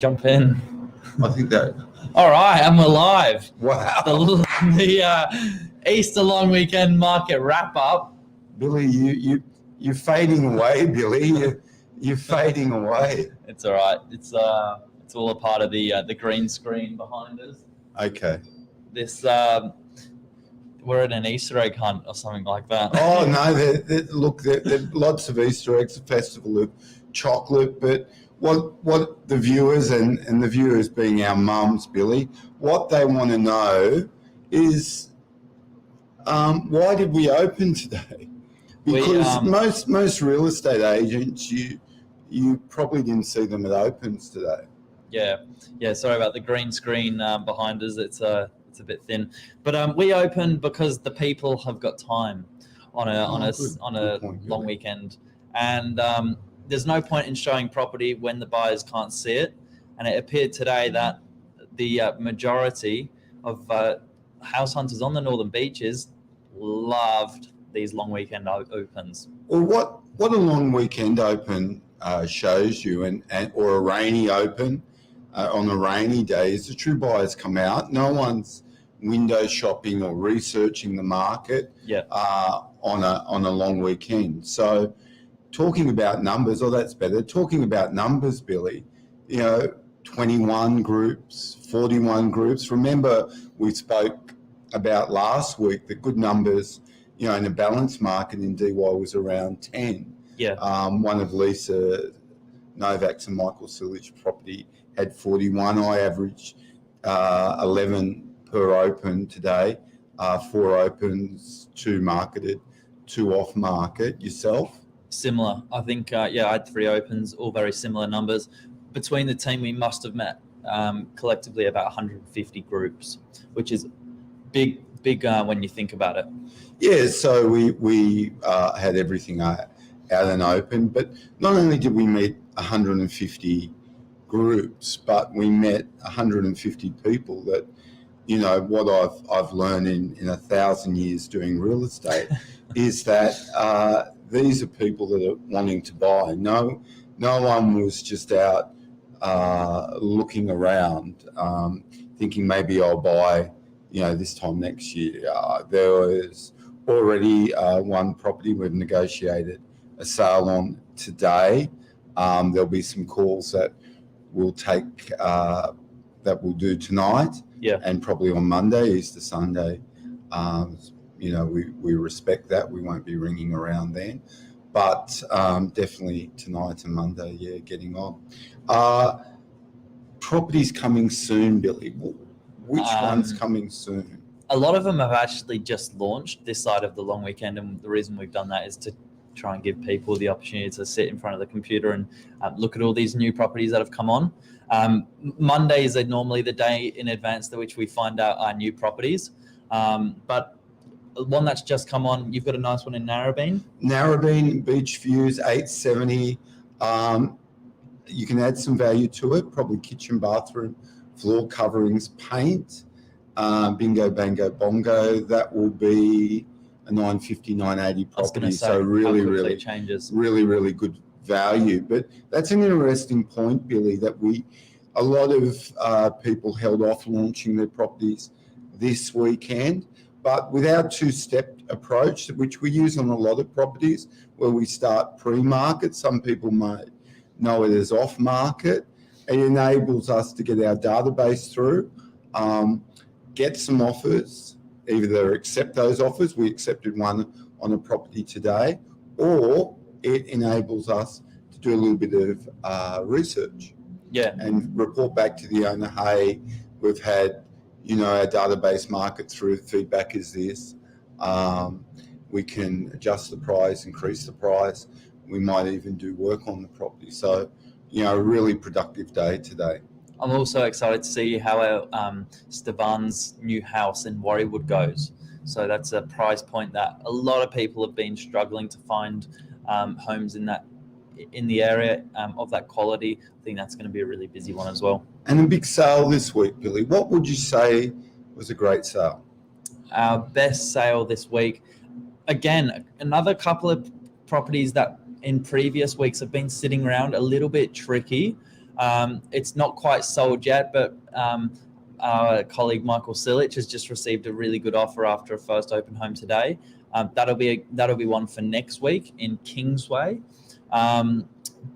Jump in. I think that. All right, and we're live. Wow. The Easter long weekend market wrap up. Billy, you're fading away, Billy. You're fading away. It's all right. It's all a part of the green screen behind us. Okay. This we're at an Easter egg hunt or something like that. Oh no! Look, there are lots of Easter eggs. A festival of chocolate, but what the viewers and the viewers being our mums, Billy, what they want to know is why did we open today? Because most real estate agents, you probably didn't see them at opens today. Yeah. Sorry about the green screen behind us. It's a bit thin, but we opened because the people have got time on a long weekend, and there's no point in showing property when the buyers can't see it. And it appeared today that the majority of house hunters on the northern beaches loved these long weekend opens. Well, what a long weekend open shows you, or a rainy open on a rainy day, is the true buyers come out. No one's window shopping or researching the market on a long weekend. So talking about numbers, that's better. Talking about numbers, Billy, 21 groups, 41 groups. Remember, we spoke about last week that good numbers, in a balanced market in DY was around 10. Yeah. One of Lisa Novak's and Michael Sillich's property had 41. I averaged 11 per open today. 4 opens, 2 marketed, 2 off market. Yourself? Similar. I think, I had 3 opens, all very similar numbers. Between the team, we must have met collectively about 150 groups, which is big when you think about it. Yeah, so we had everything out and open, but not only did we meet 150 groups, but we met 150 people that, what I've learned in 1,000 years doing real estate is that these are people that are wanting to buy. No one was just out looking around, thinking maybe I'll buy, this time next year. There was already one property we've negotiated a sale on today. There'll be some calls that we'll take that we'll do tonight, and probably on Monday, Easter Sunday. We respect that. We won't be ringing around then, but definitely tonight and Monday, getting on. Properties coming soon, Billy. Which one's coming soon? A lot of them have actually just launched this side of the long weekend, and the reason we've done that is to try and give people the opportunity to sit in front of the computer and look at all these new properties that have come on. Mondays are normally the day in advance to which we find out our new properties. But one that's just come on, you've got a nice one in Narrabeen. Narrabeen, beach views, 870. You can add some value to it, probably kitchen, bathroom, floor coverings, paint, bingo, bango, bongo. That will be a 950, 980 property. So really changes. Really good value. But that's an interesting point, Billy, that a lot of people held off launching their properties this weekend. But with our 2-step approach, which we use on a lot of properties, where we start pre-market, some people might know it as off-market, it enables us to get our database through, get some offers, either accept those offers, we accepted one on a property today, or it enables us to do a little bit of research. Yeah. And report back to the owner, hey, we've had, our database market through, feedback is this. We can adjust the price, increase the price. We might even do work on the property. So, a really productive day today. I'm also excited to see how Stefan's new house in Warriewood goes. So that's a price point that a lot of people have been struggling to find homes in the area of that quality. I think that's going to be a really busy one as well. And a big sale this week, Billy. What would you say was a great sale? Our best sale this week, again, another couple of properties that in previous weeks have been sitting around a little bit tricky. It's not quite sold yet, but our colleague Michael Silic has just received a really good offer after a first open home today. That'll be one for next week in Kingsway.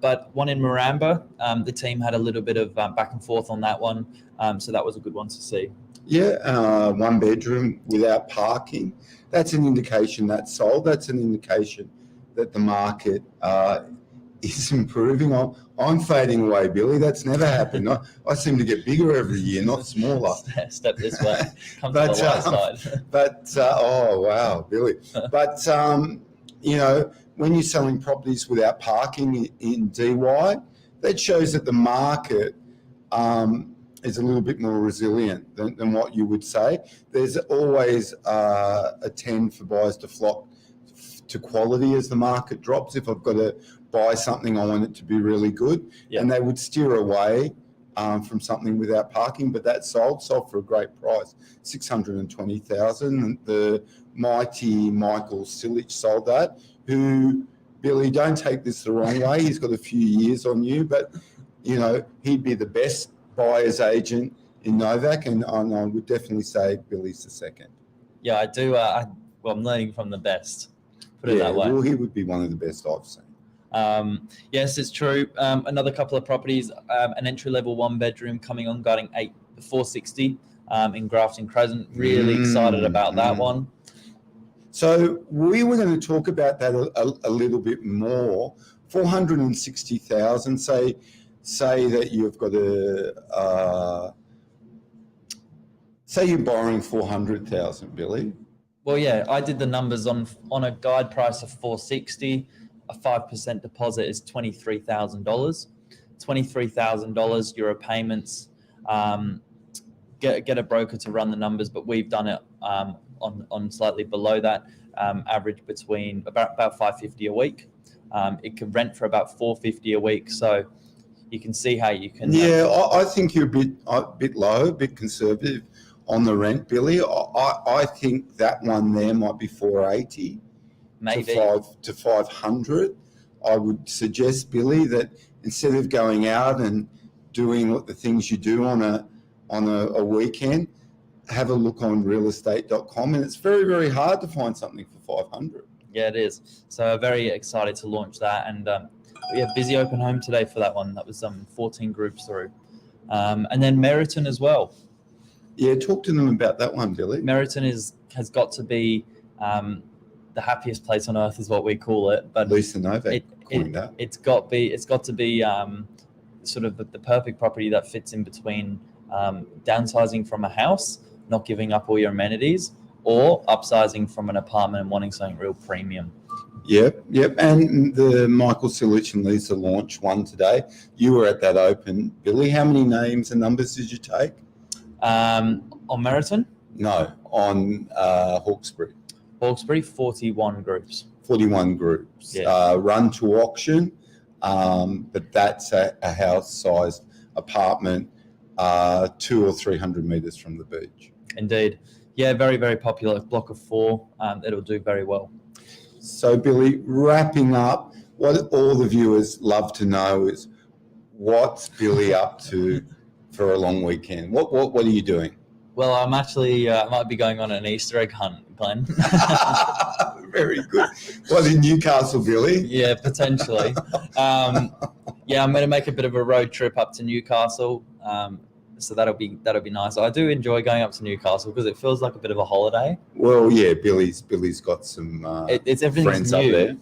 But one in Maramba, the team had a little bit of back and forth on that one, so that was a good one to see. Yeah, 1 bedroom without parking. That's an indication that's sold. That's an indication that the market is improving. I'm fading away, Billy. That's never happened. I seem to get bigger every year, not smaller. Step this way. Come to the light side. Oh, wow, Billy. But, when you're selling properties without parking in DY, that shows that the market is a little bit more resilient than what you would say. There's always a tend for buyers to flock to quality as the market drops. If I've got to buy something, I want it to be really good. And they would steer away from something without parking, but that sold for a great price, $620,000. The mighty Michael Silic sold that, who, Billy, don't take this the wrong way. He's got a few years on you, but, he'd be the best buyer's agent in Novak, and I would definitely say Billy's the second. Yeah, I do. I'm learning from the best. Put it that way. Well, he would be one of the best I've seen. Yes, it's true. Another couple of properties, an entry-level 1 bedroom coming on, guarding 460 in Grafton Crescent. Really excited about that one. So we were going to talk about that a little bit more. 460,000. Say that you've got say you're borrowing 400,000, Billy. Well, yeah, I did the numbers on a guide price of 460. A 5% deposit is $23,000. $23,000 your payments. Get a broker to run the numbers, but we've done it on slightly below that. Average between about $550 a week. It could rent for about $450 a week. So you can see how you can. Yeah, I think you're a bit low, a bit conservative on the rent, Billy. I think that one there might be 480, maybe to 500. I would suggest, Billy, that instead of going out and doing the things you do on a weekend, have a look on realestate.com, and it's very, very hard to find something for 500. Yeah, it is. So very excited to launch that, and busy open home today for that one. That was 14 groups through, and then Meriton as well. Yeah, talk to them about that one, Billy. Meriton has got to be the happiest place on earth, is what we call it. But Lisa Novak coined that. It's got to be sort of the perfect property that fits in between downsizing from a house, not giving up all your amenities, or upsizing from an apartment and wanting something real premium. Yep. And the Michael Silic and Lisa launch one today. You were at that open, Billy. How many names and numbers did you take? On Meriton? No, on Hawkesbury. Hawkesbury, 41 groups. 41 groups. Yeah. Run to auction, but that's a house-sized apartment, 200 or 300 metres from the beach. Indeed. Yeah, very, very popular. Block of 4. It'll do very well. So, Billy, wrapping up, what all the viewers love to know is what's Billy up to for a long weekend? What are you doing? Well, I'm actually might be going on an Easter egg hunt, Glenn. Very good. Well, in Newcastle, Billy? Yeah, potentially. I'm going to make a bit of a road trip up to Newcastle. So that'll be nice. I do enjoy going up to Newcastle because it feels like a bit of a holiday. Well, yeah, Billy's got some it's everything's friends new. up there.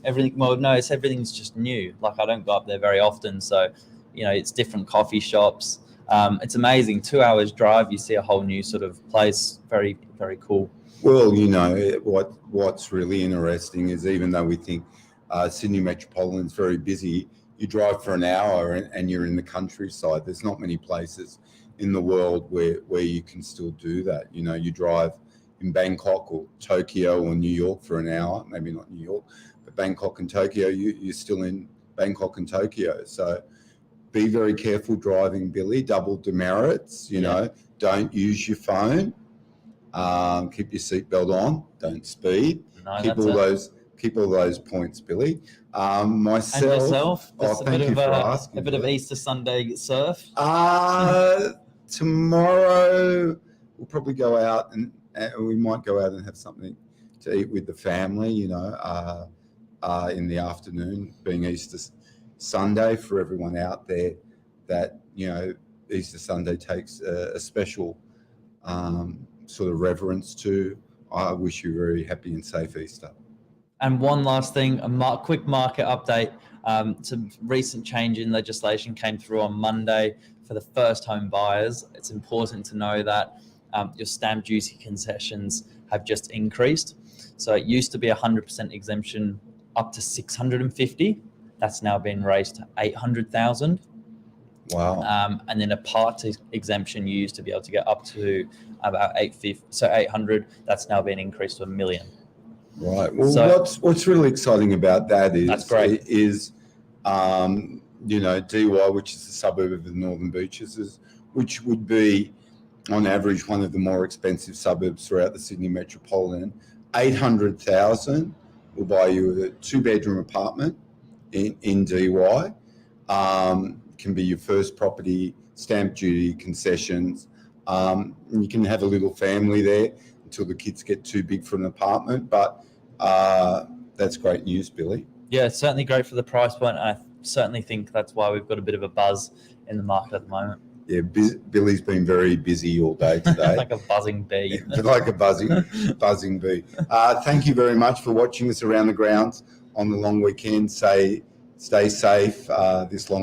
Everything's just new. Like, I don't go up there very often, so it's different coffee shops. It's amazing. 2 hours drive, you see a whole new sort of place. Very, very cool. Well, what's really interesting is, even though we think Sydney Metropolitan is very busy, you drive for an hour and you're in the countryside. There's not many places in the world where you can still do that. You drive in Bangkok or Tokyo or New York for an hour, maybe not New York, but Bangkok and Tokyo, you're still in Bangkok and Tokyo. So be very careful driving, Billy. Double demerits, don't use your phone. Keep your seatbelt on. Don't speed. No, keep keep all those points, Billy. Myself. And yourself? Thank you for asking. A bit of Easter Sunday surf. Tomorrow we'll probably go out and we might go out and have something to eat with the family. In the afternoon, being Easter Sunday for everyone out there. That Easter Sunday takes a special sort of reverence to. I wish you a very happy and safe Easter. And one last thing, quick market update. Some recent change in legislation came through on Monday for the first home buyers. It's important to know that your stamp duty concessions have just increased. So it used to be 100% exemption up to 650. That's now been raised to 800,000. Wow. And then a part exemption you used to be able to get up to about 850, so 800. That's now been increased to $1 million. Right. Well, so, what's really exciting about that is that's great. DY, which is the suburb of the Northern Beaches, which would be on average one of the more expensive suburbs throughout the Sydney metropolitan. 800,000 will buy you a 2-bedroom apartment in DY. Can be your first property, stamp duty, concessions. You can have a little family there until the kids get too big for an apartment. But that's great news, Billy. Yeah, it's certainly great for the price point. I certainly think that's why we've got a bit of a buzz in the market at the moment. Yeah, Billy's been very busy all day today. Like a buzzing bee. Like a buzzing bee. Thank you very much for watching us around the grounds on the long weekend. Stay safe this long